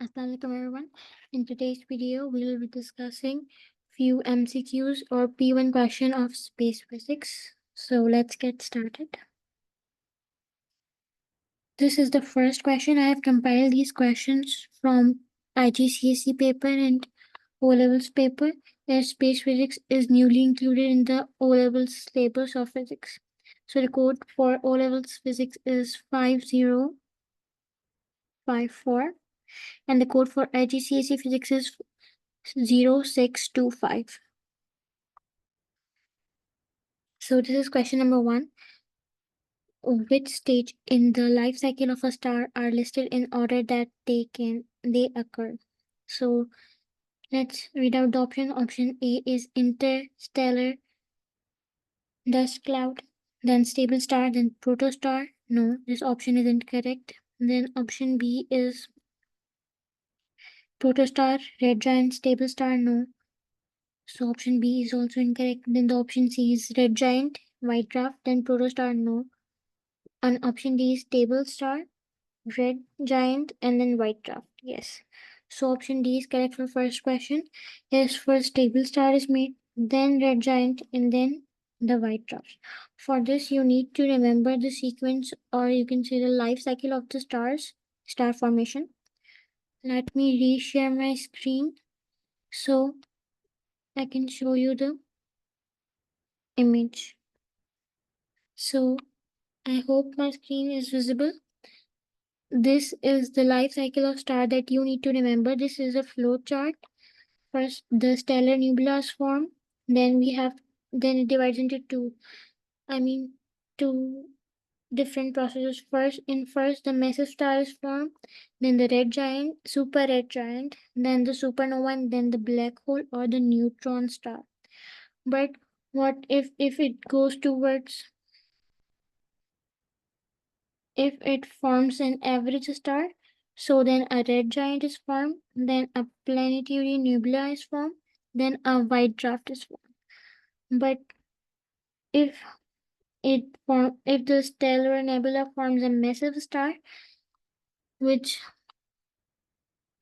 Assalamualaikum everyone. In today's video, we will be discussing few MCQs or P1 question of space physics. So let's get started. This is the first question. I have compiled these questions from IGCSE paper and O-levels paper, as space physics is newly included in the O-levels syllabus of physics. So the code for O-levels physics is 5054 and the code for IGCSE physics is 0625. So this is question number 1. Which stage in the life cycle of a star are listed in order that they occur? So let's read out the option. Option A is interstellar dust cloud, then stable star, then protostar. No, this option is incorrect. Then option B is protostar, red giant, stable star. No. So option B is also incorrect. Then the option C is red giant, white dwarf, then protostar. No. And option D is stable star, red giant, and then white dwarf. Yes. So option D is correct for first question. Yes, first stable star is made, then red giant, and then the white dwarf. For this, you need to remember the sequence, or you can say the life cycle of the stars, star formation. Let me reshare my screen so I can show you the image. So I hope my screen is visible. This is the life cycle of star that you need to remember. This is a flow chart. First, the stellar nebulas form. Then it divides into two different processes. First, the massive star is formed. Then the red giant, super red giant. Then the supernova, and then the black hole or the neutron star. But what if it goes towards if it forms an average star, so then a red giant is formed, then a planetary nebula is formed, then a white dwarf is formed. But if if the stellar nebula forms a massive star, which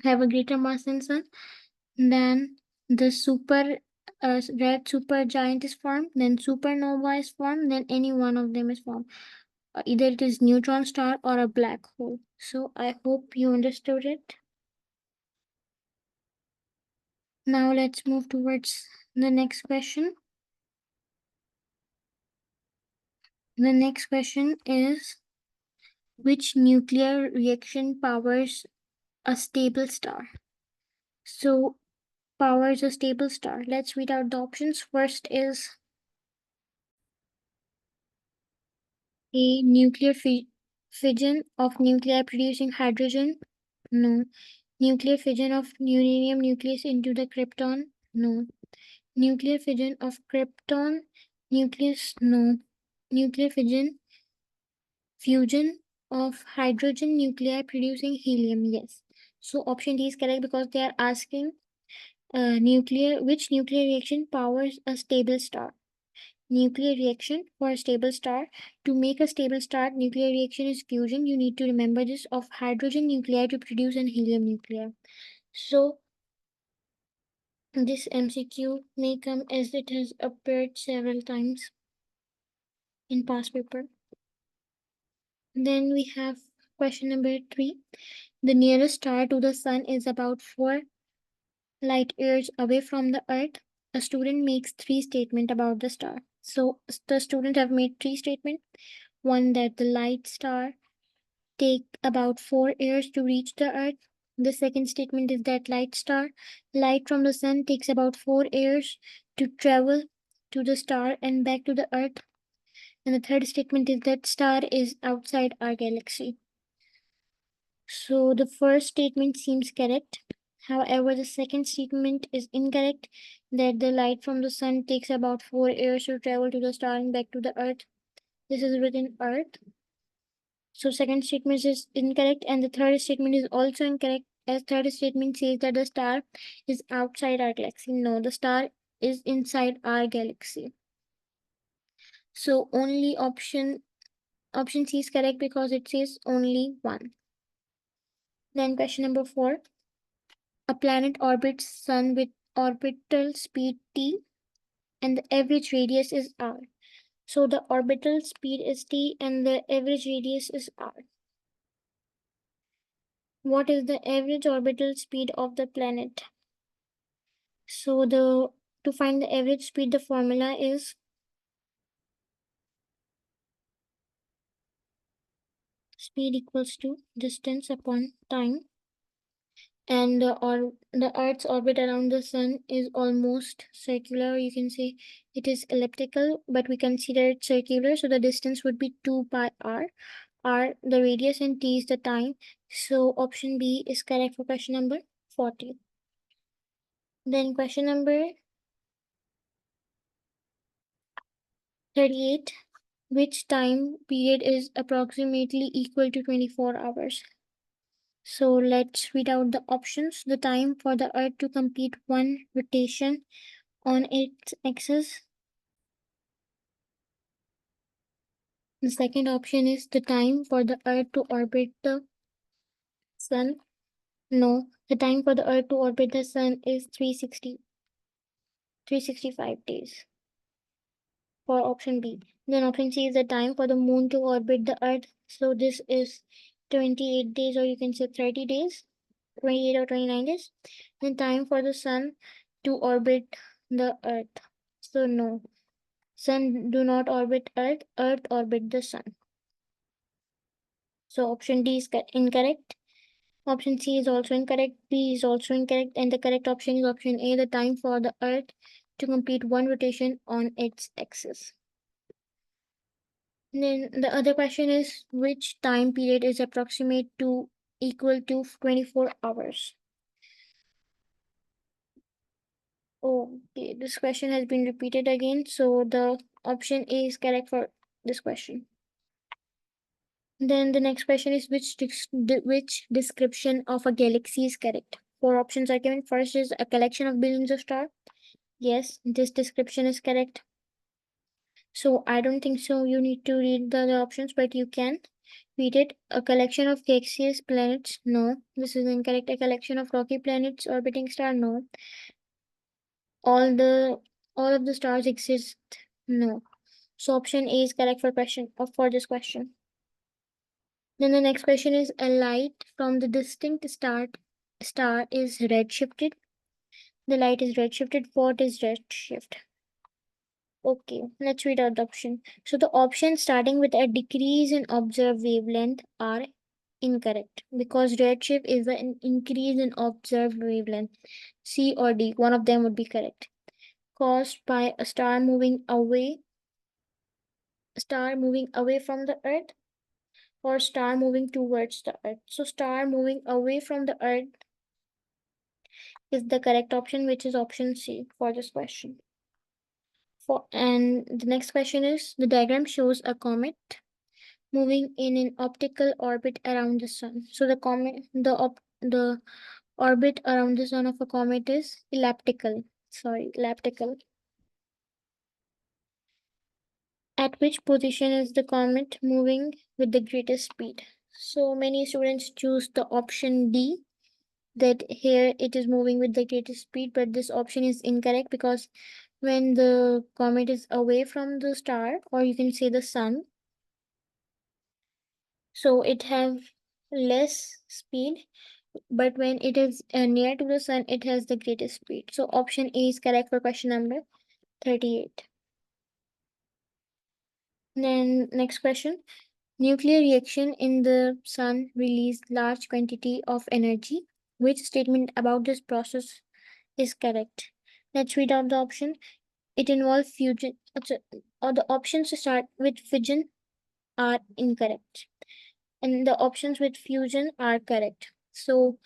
have a greater mass than sun, then the red super giant is formed, then supernova is formed, then any one of them is formed. Either it is neutron star or a black hole. So I hope you understood it. Now let's move towards the next question. The next question is, which nuclear reaction powers a stable star? So powers a stable star. Let's read out the options. First is A, nuclear fission of nuclei producing hydrogen. No. Nuclear fission of uranium nucleus into the krypton. No. Nuclear fission of krypton nucleus. No. Nuclear fusion of hydrogen nuclei producing helium. Yes. So option D is correct because they are asking which nuclear reaction powers a stable star. Nuclear reaction for a stable star. To make a stable star, nuclear reaction is fusion. You need to remember this, of hydrogen nuclei to produce an helium nuclei. So this MCQ may come as it has appeared several times in past paper. Then we have question number 3. The nearest star to the sun is about 4 light years away from the earth. A student makes 3 statements about the star. So the student have made 3 statements. One, that the light star take about 4 years to reach the earth. The second statement is that light from the sun takes about 4 years to travel to the star and back to the earth. And the third statement is that star is outside our galaxy. So the first statement seems correct. However, the second statement is incorrect, that the light from the sun takes about 4 years to travel to the star and back to the earth. This is written earth. So second statement is incorrect, and the third statement is also incorrect, as third statement says that the star is outside our galaxy. No, the star is inside our galaxy. So only option C is correct because it says only one. Then question number 4. A planet orbits Sun with orbital speed t and the average radius is r. So the orbital speed is t and the average radius is r. What is the average orbital speed of the planet? So to find the average speed, the formula is speed equals to distance upon time, and the Earth's orbit around the Sun is almost circular. You can say it is elliptical, but we consider it circular, so the distance would be 2 pi r. R the radius and t is the time. So option B is correct for question number 40. Then question number 38. Which time period is approximately equal to 24 hours? So let's read out the options. The time for the Earth to complete one rotation on its axis. The second option is the time for the Earth to orbit the Sun. No, the time for the Earth to orbit the Sun is 365 days for option B. Then option C is the time for the Moon to orbit the Earth. So this is 28 days, or you can say 30 days, 28 or 29 days. Then time for the Sun to orbit the Earth. So no, Sun do not orbit Earth, Earth orbit the Sun. So option D is incorrect. Option C is also incorrect. B is also incorrect. And the correct option is option A, the time for the Earth to complete one rotation on its axis. Then the other question is, which time period is approximate to equal to 24 hours? Okay, this question has been repeated again. So the option A is correct for this question. Then the next question is, which description of a galaxy is correct? Four options are given. First is a collection of billions of stars. Yes, this description is correct. So I don't think so you need to read the other options, but you can read it. A collection of gaseous planets. No, this is incorrect. A collection of rocky planets orbiting star. No. All of the stars exist. No. So option A is correct for this question. Then the next question is, a light from the distinct star is redshifted. The light is redshifted. What is redshift? Okay, let's read out the option. So the options starting with a decrease in observed wavelength are incorrect because redshift is an increase in observed wavelength. C or D, one of them would be correct. Caused by a star moving away from the Earth, or star moving towards the Earth. So star moving away from the Earth is the correct option, which is option C for this question. And the next question is, the diagram shows a comet moving in an optical orbit around the sun. So the orbit around the sun of a comet is elliptical. Elliptical. At which position is the comet moving with the greatest speed? So many students choose the option D, that here it is moving with the greatest speed, but this option is incorrect because when the comet is away from the star, or you can say the sun, so it have less speed, but when it is near to the sun, it has the greatest speed. So option A is correct for question number 38. Then next question. Nuclear reaction in the sun release large quantity of energy. Which statement about this process is correct? Let's read out the option. It involves fusion, or the options to start with fission are incorrect. And the options with fusion are correct. So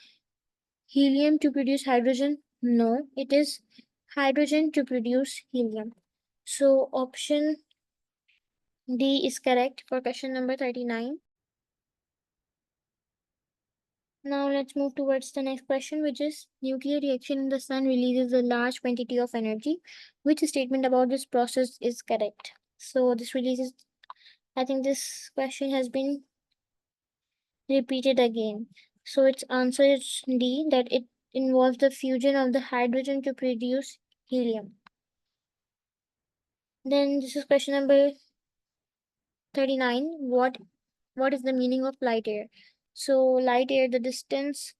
helium to produce hydrogen? No, it is hydrogen to produce helium. So option D is correct for question number 39. Now let's move towards the next question, which is, nuclear reaction in the sun releases a large quantity of energy. Which statement about this process is correct? So this releases, I think this question has been repeated again. So its answer is D, that it involves the fusion of the hydrogen to produce helium. Then this is question number 39. What is the meaning of light year? So light year, the distance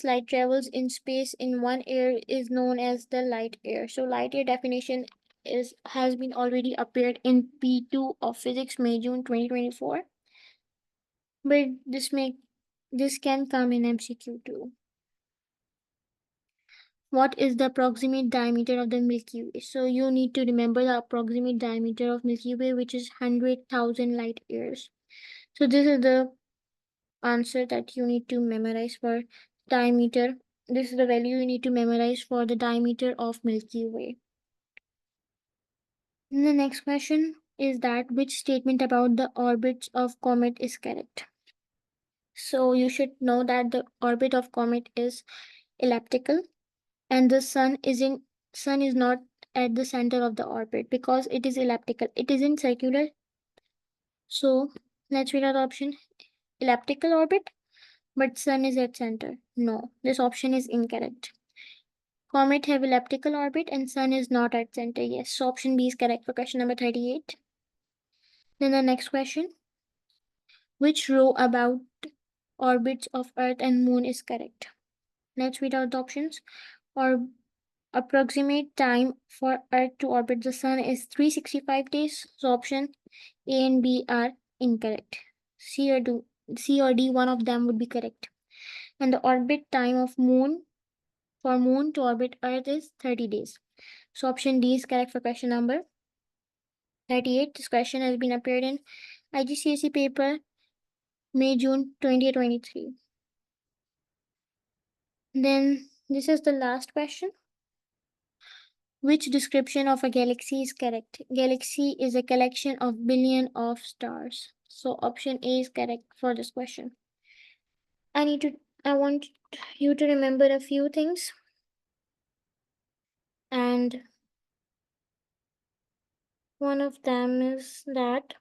light travels in space in one year is known as the light year. So light year definition has been already appeared in P2 of Physics May June 2024. But this can come in MCQ too. What is the approximate diameter of the Milky Way? So you need to remember the approximate diameter of Milky Way, which is 100,000 light years. So this is the answer that you need to memorize for diameter. This is the value you need to memorize for the diameter of Milky Way. And the next question is that which statement about the orbits of comet is correct? So you should know that the orbit of comet is elliptical and the sun is not at the center of the orbit because it is elliptical. It isn't circular. So let's read out the option. Elliptical orbit, but sun is at center. No, this option is incorrect. Comet have elliptical orbit and sun is not at center. Yes, so option B is correct for question number 38. Then the next question. Which row about orbits of Earth and Moon is correct? Let's read out the options. Or approximate time for Earth to orbit the Sun is 365 days. So option A and B are incorrect. C or D, one of them would be correct. And the orbit time of Moon for Moon to orbit Earth is 30 days. So option D is correct for question number 38. This question has been appeared in IGCSE paper May June 2023. Then this is the last question. Which description of a galaxy is correct? Galaxy is a collection of billion of stars. So option A is correct for this question. I want you to remember a few things. And one of them is that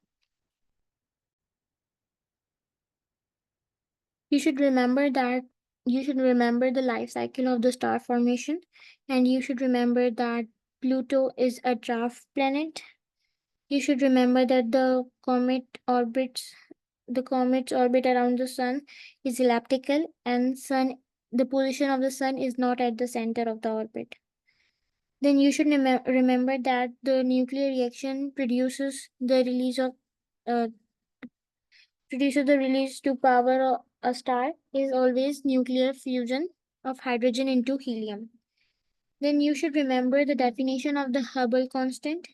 you should remember the life cycle of the star formation, and you should remember that Pluto is a dwarf planet. You should remember that the comet's orbit around the sun is elliptical and the position of the sun is not at the center of the orbit. Then you should remember that the nuclear reaction uh, produces the release to power a star is always nuclear fusion of hydrogen into helium. Then you should remember the definition of the Hubble constant,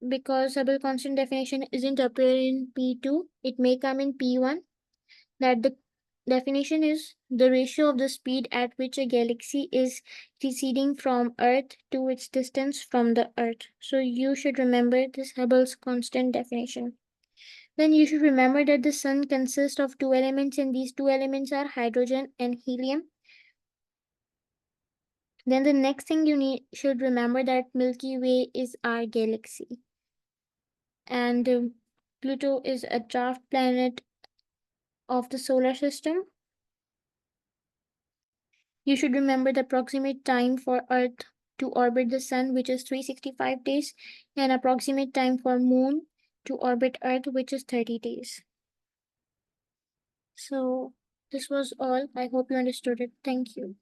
because Hubble constant definition isn't appear in P2, it may come in P1. That the definition is the ratio of the speed at which a galaxy is receding from Earth to its distance from the Earth. So you should remember this Hubble's constant definition. Then you should remember that the sun consists of two elements, and these two elements are hydrogen and helium. Then the next thing should remember that Milky Way is our galaxy. And Pluto is a dwarf planet of the solar system. You should remember the approximate time for Earth to orbit the Sun, which is 365 days, and approximate time for Moon to orbit Earth, which is 30 days. So this was all. I hope you understood it. Thank you.